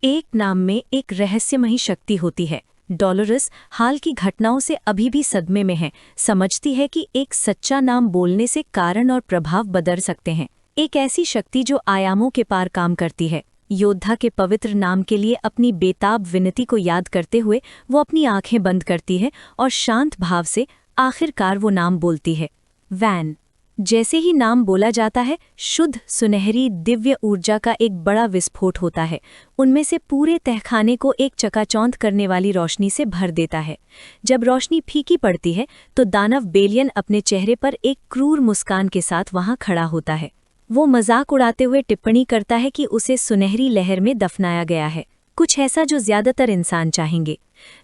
एक नाम में एक रहस्यमयी शक्ति होती है। डॉलोरस हाल की घटनाओं से अभी भी सदमे में है। समझती है कि एक सच्चा नाम बोलने से कारण और प्रभाव बदल सकते हैं। एक ऐसी शक्ति जो आयामों के पार काम करती है। योद्धा के पवित्र नाम के लिए अपनी बेताब विनती को याद करते हुए वो अपनी आंखें बंद करती है और शांत भाव से आखिरकार वो नाम बोलती है, वैन। जैसे ही नाम बोला जाता है, शुद्ध सुनहरी दिव्य ऊर्जा का एक बड़ा विस्फोट होता है। उनमें से पूरे तहखाने को एक चकाचौंध करने वाली रोशनी से भर देता है। जब रोशनी फीकी पड़ती है तो दानव बेलियन अपने चेहरे पर एक क्रूर मुस्कान के साथ वहां खड़ा होता है। वो मजाक उड़ाते हुए टिप्पणी करता है कि उसे सुनहरी लहर में दफनाया गया है, कुछ ऐसा जो ज्यादातर इंसान चाहेंगे।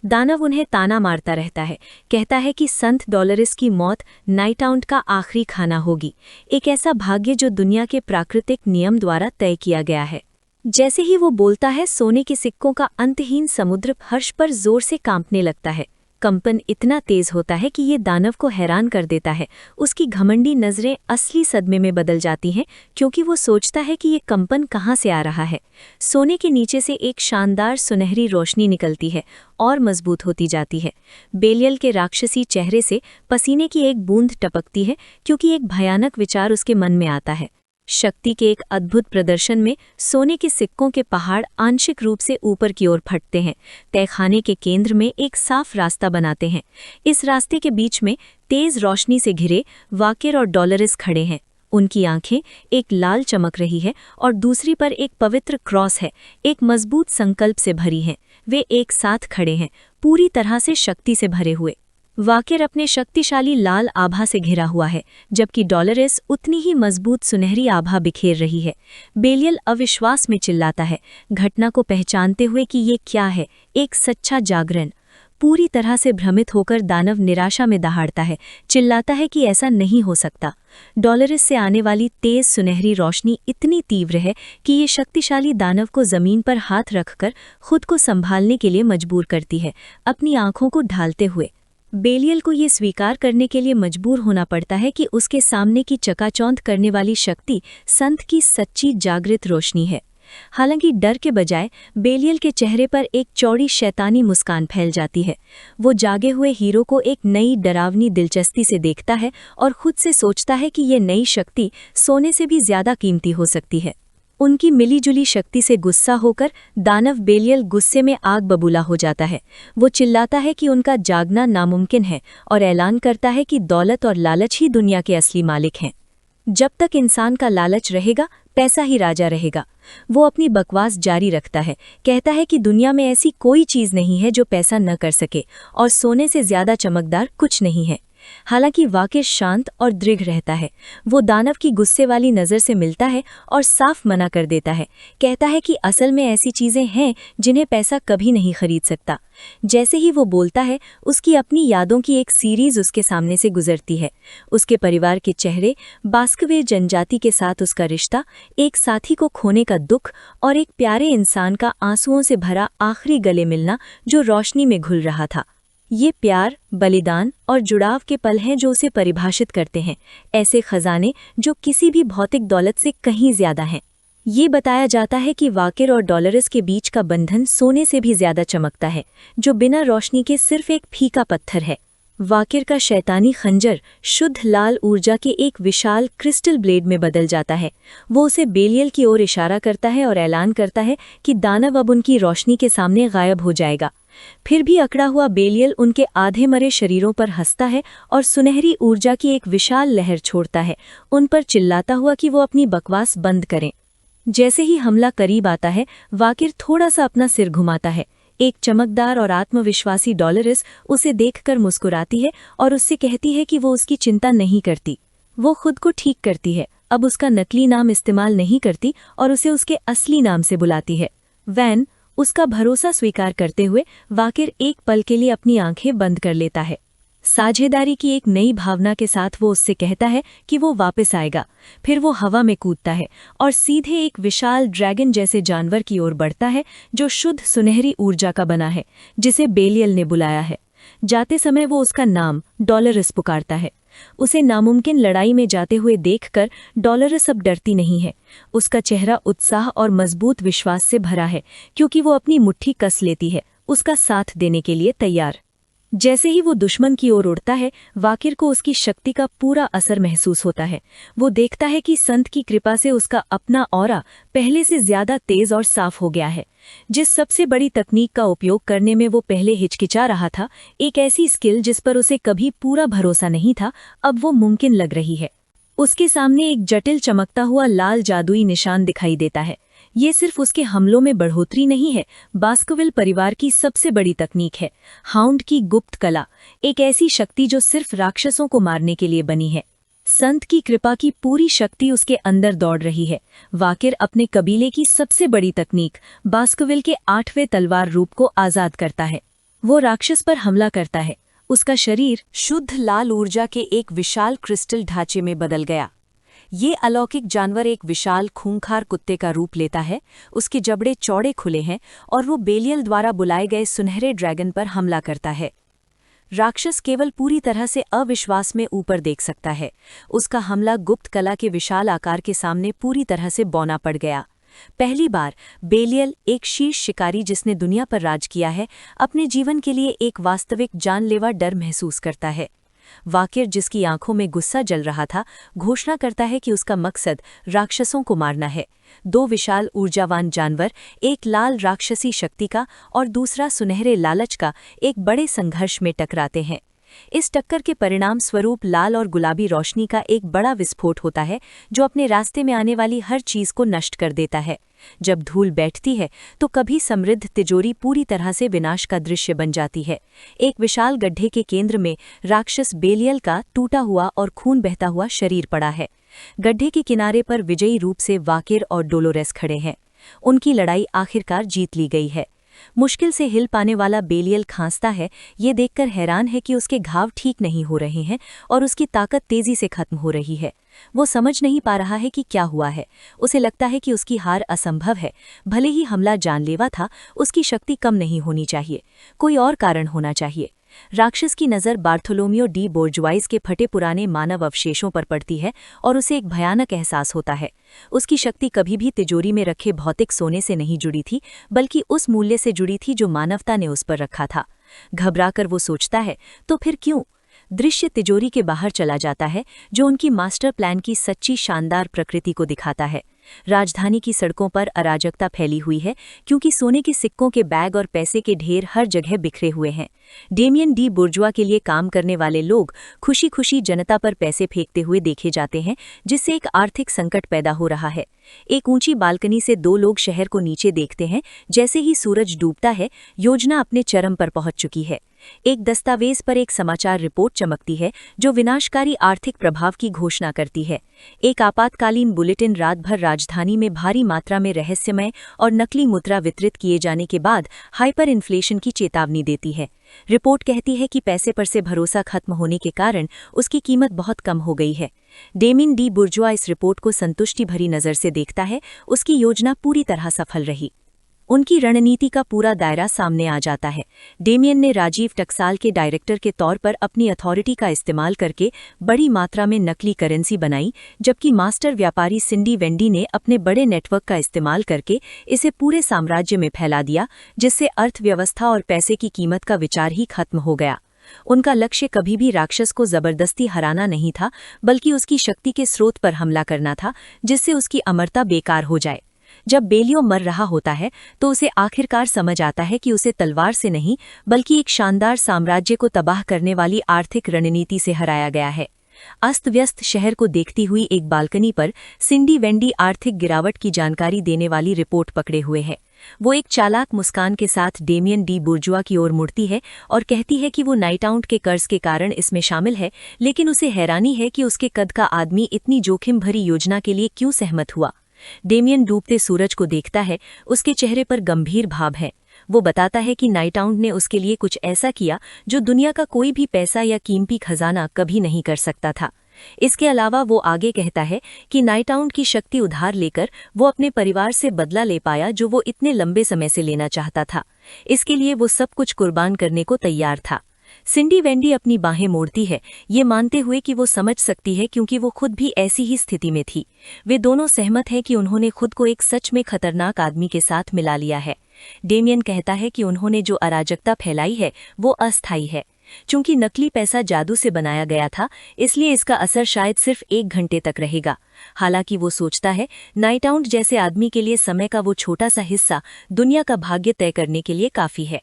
दानव उन्हें ताना मारता रहता है, कहता है कि संत डॉलरिस की मौत नाइटआउट का आखिरी खाना होगी, एक ऐसा भाग्य जो दुनिया के प्राकृतिक नियम द्वारा तय किया गया है। जैसे ही वो बोलता है, सोने के सिक्कों का अंतहीन समुद्र हर्ष पर जोर से कांपने लगता है। कंपन इतना तेज होता है कि ये दानव को हैरान कर देता है। उसकी घमंडी नजरें असली सदमे में बदल जाती हैं, क्योंकि वो सोचता है कि ये कंपन कहाँ से आ रहा है। सोने के नीचे से एक शानदार सुनहरी रोशनी निकलती है और मजबूत होती जाती है। बेलियल के राक्षसी चेहरे से पसीने की एक बूंद टपकती है, क्योंकि एक भयानक विचार उसके मन में आता है। शक्ति के एक अद्भुत प्रदर्शन में सोने के सिक्कों के पहाड़ आंशिक रूप से ऊपर की ओर फटते हैं, तहखाने के केंद्र में एक साफ रास्ता बनाते हैं। इस रास्ते के बीच में तेज रोशनी से घिरे वाकिर और डॉलरिस खड़े हैं। उनकी आंखें एक लाल चमक रही है और दूसरी पर एक पवित्र क्रॉस है, एक मजबूत संकल्प से भरी हैं। वे एक साथ खड़े हैं, पूरी तरह से शक्ति से भरे हुए। वाकिर अपने शक्तिशाली लाल आभा से घिरा हुआ है, जबकि डॉलरिस उतनी ही मजबूत सुनहरी आभा बिखेर रही है। बेलियल अविश्वास में चिल्लाता है, घटना को पहचानते हुए कि ये क्या है, एक सच्चा जागरण। पूरी तरह से भ्रमित होकर दानव निराशा में दहाड़ता है, चिल्लाता है कि ऐसा नहीं हो सकता। डॉलरिस से आने वाली तेज सुनहरी रोशनी इतनी तीव्र है कि ये शक्तिशाली दानव को जमीन पर हाथ रखकर खुद को संभालने के लिए मजबूर करती है, अपनी आंखों को ढालते हुए। बेलियल को ये स्वीकार करने के लिए मजबूर होना पड़ता है कि उसके सामने की चकाचौंध करने वाली शक्ति संत की सच्ची जागृत रोशनी है। हालांकि डर के बजाय बेलियल के चेहरे पर एक चौड़ी शैतानी मुस्कान फैल जाती है। वो जागे हुए हीरो को एक नई डरावनी दिलचस्पी से देखता है और खुद से सोचता है कि ये नई शक्ति सोने से भी ज्यादा कीमती हो सकती है। उनकी मिलीजुली शक्ति से गुस्सा होकर दानव बेलियल गुस्से में आग बबूला हो जाता है। वो चिल्लाता है कि उनका जागना नामुमकिन है और ऐलान करता है कि दौलत और लालच ही दुनिया के असली मालिक हैं। जब तक इंसान का लालच रहेगा, पैसा ही राजा रहेगा। वो अपनी बकवास जारी रखता है, कहता है कि दुनिया में ऐसी कोई चीज़ नहीं है जो पैसा न कर सके, और सोने से ज्यादा चमकदार कुछ नहीं है। हालांकि वाकिर शांत और दृढ़ रहता है। वो दानव की गुस्से वाली नज़र से मिलता है और साफ मना कर देता है, कहता है कि असल में ऐसी चीज़ें हैं जिन्हें पैसा कभी नहीं खरीद सकता। जैसे ही वो बोलता है, उसकी अपनी यादों की एक सीरीज उसके सामने से गुजरती है। उसके परिवार के चेहरे, बास्कवे जनजाति के साथ उसका रिश्ता, एक साथी को खोने का दुख और एक प्यारे इंसान का आंसुओं से भरा आखिरी गले मिलना जो रोशनी में घुल रहा था। ये प्यार, बलिदान और जुड़ाव के पल हैं जो उसे परिभाषित करते हैं, ऐसे खजाने जो किसी भी भौतिक दौलत से कहीं ज्यादा हैं। ये बताया जाता है कि वाकिर और डॉलरिस के बीच का बंधन सोने से भी ज्यादा चमकता है, जो बिना रोशनी के सिर्फ एक फीका पत्थर है। वाकिर का शैतानी खंजर शुद्ध लाल ऊर्जा के एक विशाल क्रिस्टल ब्लेड में बदल जाता है। वो उसे बेलियल की ओर इशारा करता है और ऐलान करता है कि दानव अब उनकी रोशनी के सामने गायब हो जाएगा। फिर भी अकड़ा हुआ बेलियल उनके आधे मरे शरीरों पर हंसता है और सुनहरी ऊर्जा की एक विशाल लहर छोड़ता है, उन पर चिल्लाता हुआ कि वो अपनी बकवास बंद करें। जैसे ही हमला करीब आता है, वाकिर थोड़ा सा अपना सिर घुमाता है। एक चमकदार और आत्मविश्वासी डॉलरिस उसे देखकर मुस्कुराती है और उससे कहती है कि वो उसकी चिंता नहीं करती। वो खुद को ठीक करती है, अब उसका नकली नाम इस्तेमाल नहीं करती और उसे उसके असली नाम से बुलाती है, वैन। उसका भरोसा स्वीकार करते हुए वाकिर एक पल के लिए अपनी आंखें बंद कर लेता है। साझेदारी की एक नई भावना के साथ वो उससे कहता है कि वो वापस आएगा। फिर वो हवा में कूदता है और सीधे एक विशाल ड्रैगन जैसे जानवर की ओर बढ़ता है, जो शुद्ध सुनहरी ऊर्जा का बना है, जिसे बेलियल ने बुलाया है। जाते समय वो उसका नाम डॉलरिस पुकारता है। उसे नामुमकिन लड़ाई में जाते हुए देखकर डॉलोरस अब डरती नहीं है। उसका चेहरा उत्साह और मजबूत विश्वास से भरा है, क्योंकि वो अपनी मुट्ठी कस लेती है, उसका साथ देने के लिए तैयार। जैसे ही वो दुश्मन की ओर उड़ता है, वाकिर को उसकी शक्ति का पूरा असर महसूस होता है। वो देखता है कि संत की कृपा से उसका अपना ऑरा पहले से ज्यादा तेज और साफ हो गया है। जिस सबसे बड़ी तकनीक का उपयोग करने में वो पहले हिचकिचा रहा था, एक ऐसी स्किल जिस पर उसे कभी पूरा भरोसा नहीं था, अब वो मुमकिन लग रही है। उसके सामने एक जटिल चमकता हुआ लाल जादुई निशान दिखाई देता है। ये सिर्फ उसके हमलों में बढ़ोतरी नहीं है, बास्करविल परिवार की सबसे बड़ी तकनीक है, हाउंड की गुप्त कला, एक ऐसी शक्ति जो सिर्फ राक्षसों को मारने के लिए बनी है। संत की कृपा की पूरी शक्ति उसके अंदर दौड़ रही है। वाकिर अपने कबीले की सबसे बड़ी तकनीक, बास्करविल के 8वें तलवार रूप को आजाद करता है। वो राक्षस पर हमला करता है। उसका शरीर शुद्ध लाल ऊर्जा के एक विशाल क्रिस्टल ढांचे में बदल गया। ये अलौकिक जानवर एक विशाल खूंखार कुत्ते का रूप लेता है। उसके जबड़े चौड़े खुले हैं और वो बेलियल द्वारा बुलाए गए सुनहरे ड्रैगन पर हमला करता है। राक्षस केवल पूरी तरह से अविश्वास में ऊपर देख सकता है। उसका हमला गुप्त कला के विशाल आकार के सामने पूरी तरह से बौना पड़ गया। पहली बार बेलियल, एक शीर्ष शिकारी जिसने दुनिया पर राज किया है, अपने जीवन के लिए एक वास्तविक जानलेवा डर महसूस करता है। वाकिर, जिसकी आंखों में गुस्सा जल रहा था, घोषणा करता है कि उसका मकसद राक्षसों को मारना है। 2 विशाल ऊर्जावान जानवर, एक लाल राक्षसी शक्ति का और दूसरा सुनहरे लालच का, एक बड़े संघर्ष में टकराते हैं। इस टक्कर के परिणाम स्वरूप लाल और गुलाबी रोशनी का एक बड़ा विस्फोट होता है, जो अपने रास्ते में आने वाली हर चीज को नष्ट कर देता है। जब धूल बैठती है तो कभी समृद्ध तिजोरी पूरी तरह से विनाश का दृश्य बन जाती है। एक विशाल गड्ढे के केंद्र में राक्षस बेलियल का टूटा हुआ और खून बहता हुआ शरीर पड़ा है। गड्ढे के किनारे पर विजयी रूप से वाकिर और डोलोरेस खड़े हैं। उनकी लड़ाई आखिरकार जीत ली गई है। मुश्किल से हिल पाने वाला बेलियल खांसता है, ये देखकर हैरान है कि उसके घाव ठीक नहीं हो रहे हैं और उसकी ताकत तेजी से खत्म हो रही है। वो समझ नहीं पा रहा है कि क्या हुआ है। उसे लगता है कि उसकी हार असंभव है। भले ही हमला जानलेवा था, उसकी शक्ति कम नहीं होनी चाहिए, कोई और कारण होना चाहिए। राक्षस की नज़र बार्थोलोमियो डी बोर्जुआइस के फटे पुराने मानव अवशेषों पर पड़ती है और उसे एक भयानक एहसास होता है। उसकी शक्ति कभी भी तिजोरी में रखे भौतिक सोने से नहीं जुड़ी थी, बल्कि उस मूल्य से जुड़ी थी जो मानवता ने उस पर रखा था। घबराकर वो सोचता है, तो फिर क्यों? दृश्य तिजोरी के बाहर चला जाता है, जो उनकी मास्टर प्लान की सच्ची शानदार प्रकृति को दिखाता है। राजधानी की सड़कों पर अराजकता फैली हुई है, क्योंकि सोने के सिक्कों के बैग और पैसे के ढेर हर जगह बिखरे हुए हैं। डेमियन डी बुर्जुआ के लिए काम करने वाले लोग खुशी खुशी जनता पर पैसे फेंकते हुए देखे जाते हैं, जिससे एक आर्थिक संकट पैदा हो रहा है। एक ऊंची बालकनी से 2 लोग शहर को नीचे देखते हैं। जैसे ही सूरज डूबता है, योजना अपने चरम पर पहुंच चुकी है। एक दस्तावेज पर एक समाचार रिपोर्ट चमकती है, जो विनाशकारी आर्थिक प्रभाव की घोषणा करती है। एक आपातकालीन बुलेटिन रात भर राजधानी में भारी मात्रा में रहस्यमय और नकली मुद्रा वितरित किए जाने के बाद हाइपर इन्फ्लेशन की चेतावनी देती है। रिपोर्ट कहती है कि पैसे पर से भरोसा खत्म होने के कारण उसकी कीमत बहुत कम हो गई है। डेमियन डी बुर्जुआ इस रिपोर्ट को संतुष्टि भरी नज़र से देखता है। उसकी योजना पूरी तरह सफल रही। उनकी रणनीति का पूरा दायरा सामने आ जाता है। डेमियन ने राजीव टकसाल के डायरेक्टर के तौर पर अपनी अथॉरिटी का इस्तेमाल करके बड़ी मात्रा में नकली करेंसी बनाई, जबकि मास्टर व्यापारी सिंडी वेंडी ने अपने बड़े नेटवर्क का इस्तेमाल करके इसे पूरे साम्राज्य में फैला दिया, जिससे अर्थव्यवस्था और पैसे की कीमत का विचार ही खत्म हो गया। उनका लक्ष्य कभी भी राक्षस को जबरदस्ती हराना नहीं था, बल्कि उसकी शक्ति के स्रोत पर हमला करना था, जिससे उसकी अमरता बेकार हो जाए। जब बेलियो मर रहा होता है तो उसे आखिरकार समझ आता है कि उसे तलवार से नहीं, बल्कि एक शानदार साम्राज्य को तबाह करने वाली आर्थिक रणनीति से हराया गया है। अस्त व्यस्त शहर को देखती हुई एक बालकनी पर सिंडी वेंडी आर्थिक गिरावट की जानकारी देने वाली रिपोर्ट पकड़े हुए है। वो एक चालाक मुस्कान के साथ डेमियन डी बुर्जुआ की ओर मुड़ती है और कहती है कि वो नाइटआउट के कर्ज के कारण इसमें शामिल है, लेकिन उसे हैरानी है कि उसके कद का आदमी इतनी जोखिम भरी योजना के लिए क्यों सहमत हुआ। डेमियन डूबते सूरज को देखता है। उसके चेहरे पर गंभीर भाव है। वो बताता है कि नाइटआउट ने उसके लिए कुछ ऐसा किया जो दुनिया का कोई भी पैसा या कीमती खजाना कभी नहीं कर सकता था। इसके अलावा वो आगे कहता है कि नाइटआउट की शक्ति उधार लेकर वो अपने परिवार से बदला ले पाया, जो वो इतने लंबे समय से लेना चाहता था। इसके लिए वो सब कुछ कुर्बान करने को तैयार था। सिंडी वेंडी अपनी बाहें मोड़ती है, ये मानते हुए कि वो समझ सकती है क्योंकि वो खुद भी ऐसी ही स्थिति में थी। वे दोनों सहमत हैं कि उन्होंने खुद को एक सच में खतरनाक आदमी के साथ मिला लिया है। डेमियन कहता है कि उन्होंने जो अराजकता फैलाई है वो अस्थायी है। चूंकि नकली पैसा जादू से बनाया गया था, इसलिए इसका असर शायद सिर्फ 1 घंटे तक रहेगा। हालांकि वो सोचता है, नाइट आउट जैसे आदमी के लिए समय का वो छोटा सा हिस्सा दुनिया का भाग्य तय करने के लिए काफी है।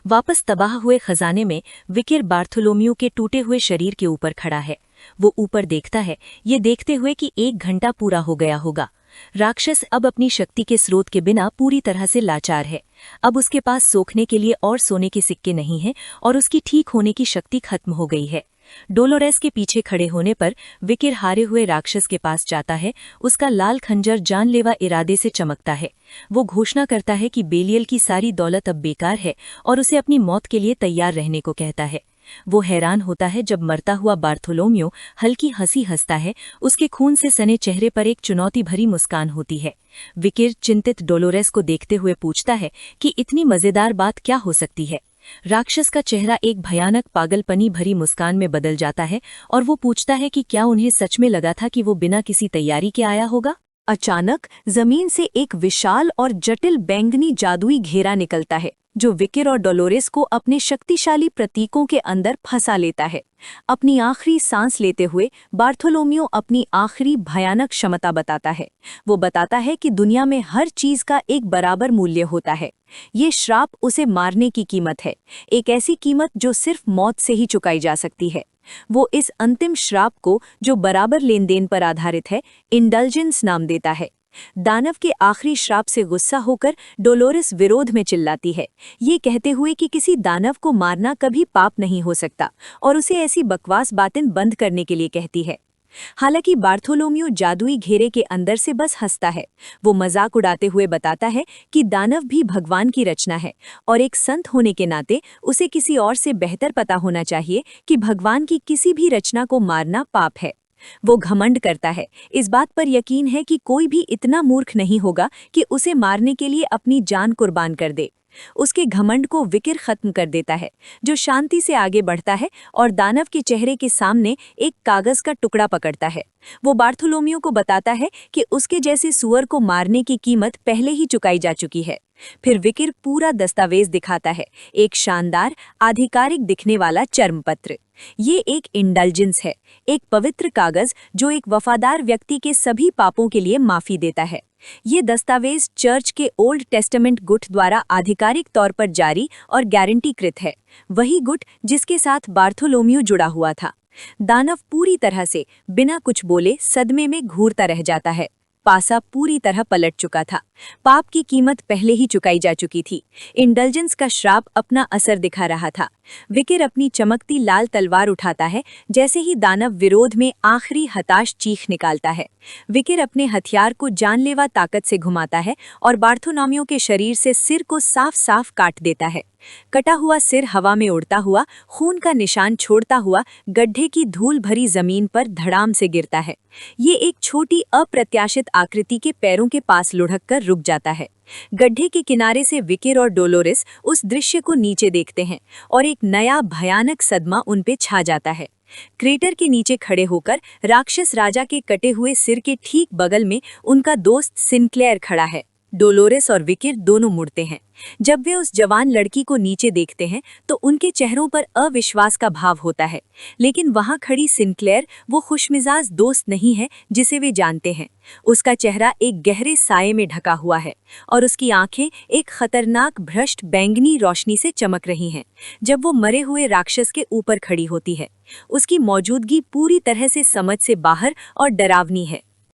वापस तबाह हुए खजाने में विकिर बार्थोलोम्यू के टूटे हुए शरीर के ऊपर खड़ा है। वो ऊपर देखता है, ये देखते हुए कि 1 घंटा पूरा हो गया होगा। राक्षस अब अपनी शक्ति के स्रोत के बिना पूरी तरह से लाचार है। अब उसके पास सोखने के लिए और सोने के सिक्के नहीं हैं और उसकी ठीक होने की शक्ति खत्म हो गई है। डोलोरेस के पीछे खड़े होने पर विकिर हारे हुए राक्षस के पास जाता है। उसका लाल खंजर जानलेवा इरादे से चमकता है। वो घोषणा करता है कि बेलियल की सारी दौलत अब बेकार है और उसे अपनी मौत के लिए तैयार रहने को कहता है। वो हैरान होता है जब मरता हुआ बार्थोलोम्यू हल्की हंसी हंसता है। उसके खून से सने चेहरे पर एक चुनौती भरी मुस्कान होती है। विकिर चिंतित डोलोरेस को देखते हुए पूछता है कि इतनी मजेदार बात क्या हो सकती है। राक्षस का चेहरा एक भयानक पागलपनी भरी मुस्कान में बदल जाता है और वो पूछता है कि क्या उन्हें सच में लगा था कि वो बिना किसी तैयारी के आया होगा। अचानक जमीन से एक विशाल और जटिल बैंगनी जादुई घेरा निकलता है, जो विकिर और डोलोरेस को अपने शक्तिशाली प्रतीकों के अंदर फंसा लेता है। अपनी आखिरी सांस लेते हुए बार्थोलोम्यू अपनी आखिरी भयानक क्षमता बताता है। वो बताता है कि दुनिया में हर चीज का एक बराबर मूल्य होता है। ये श्राप उसे मारने की कीमत है, एक ऐसी कीमत जो सिर्फ मौत से ही चुकाई जा सकती है। वो इस अंतिम श्राप को, जो बराबर लेन देन पर आधारित है, इंडल्जेंस नाम देता है। दानव के आखिरी श्राप से गुस्सा होकर डोलोरेस विरोध में चिल्लाती है, ये कहते हुए कि किसी दानव को मारना कभी पाप नहीं हो सकता, और उसे ऐसी बकवास बातें बंद करने के लिए कहती है। हालांकि बार्थोलोम्यू जादुई घेरे के अंदर से बस हंसता है। वो मजाक उड़ाते हुए बताता है कि दानव भी भगवान की रचना है और एक संत होने के नाते उसे किसी और से बेहतर पता होना चाहिए कि भगवान की किसी भी रचना को मारना पाप है। वो घमंड करता है, इस बात पर यकीन है कि कोई भी इतना मूर्ख नहीं होगा कि उसे मारने के लिए अपनी जान कुर्बान कर दे। उसके घमंड को विकिर खत्म कर देता है, जो शांति से आगे बढ़ता है और दानव के चेहरे के सामने एक कागज का टुकड़ा पकड़ता है। वो बार्थोलोम्यू को बताता है कि उसके जैसे सुअर को मारने की कीमत पहले ही चुकाई जा चुकी है। फिर विकिर पूरा दस्तावेज दिखाता है, एक शानदार आधिकारिक दिखने वाला चर्मपत्र। ये एक इंडल्जेंस है, एक पवित्र कागज जो एक वफादार व्यक्ति के सभी पापों के लिए माफी देता है। ये दस्तावेज चर्च के ओल्ड टेस्टामेंट गुट द्वारा आधिकारिक तौर पर जारी और गारंटीकृत है, वही गुट जिसके साथ बार्थोलोम्यू जुड़ा हुआ था। दानव पूरी तरह से बिना कुछ बोले सदमे में घूरता रह जाता है। पासा पूरी तरह पलट चुका था। पाप की कीमत पहले ही चुकाई जा चुकी थी। इंडल्जेंस का श्राप अपना असर दिखा रहा था। विकिर अपनी चमकती लाल तलवार उठाता है जैसे ही दानव विरोध में आखिरी हताश चीख निकालता है। विकिर अपने हथियार को जानलेवा ताकत से घुमाता है और बार्थोलोम्यू के शरीर से सिर को साफ साफ काट देता है। कटा हुआ सिर हवा में उड़ता हुआ, खून का निशान छोड़ता हुआ गड्ढे की धूल भरी जमीन पर धड़ाम से गिरता है। ये एक छोटी अप्रत्याशित आकृति के पैरों के पास लुढ़क कर रुक जाता है। गड्ढे के किनारे से विकिर और डोलोरेस उस दृश्य को नीचे देखते हैं और एक नया भयानक सदमा उन पे छा जाता है। क्रेटर के नीचे खड़े होकर राक्षस राजा के कटे हुए सिर के ठीक बगल में उनका दोस्त सिनक्लेयर खड़ा है। डोलोरेस और विकिर दोनों मुड़ते हैं। जब वे उस जवान लड़की को नीचे देखते हैं तो उनके चेहरों पर अविश्वास का भाव होता है, लेकिन वहां खड़ी सिनक्लेयर वो खुशमिजाज दोस्त नहीं है जिसे वे जानते हैं। उसका चेहरा एक गहरे साये में ढका हुआ है और उसकी आंखें एक खतरनाक भ्रष्ट बैंगनी रोशनी से चमक रही हैं। जब वो मरे हुए राक्षस के ऊपर खड़ी होती है, उसकी मौजूदगी पूरी तरह से समझ से बाहर और डरावनी है।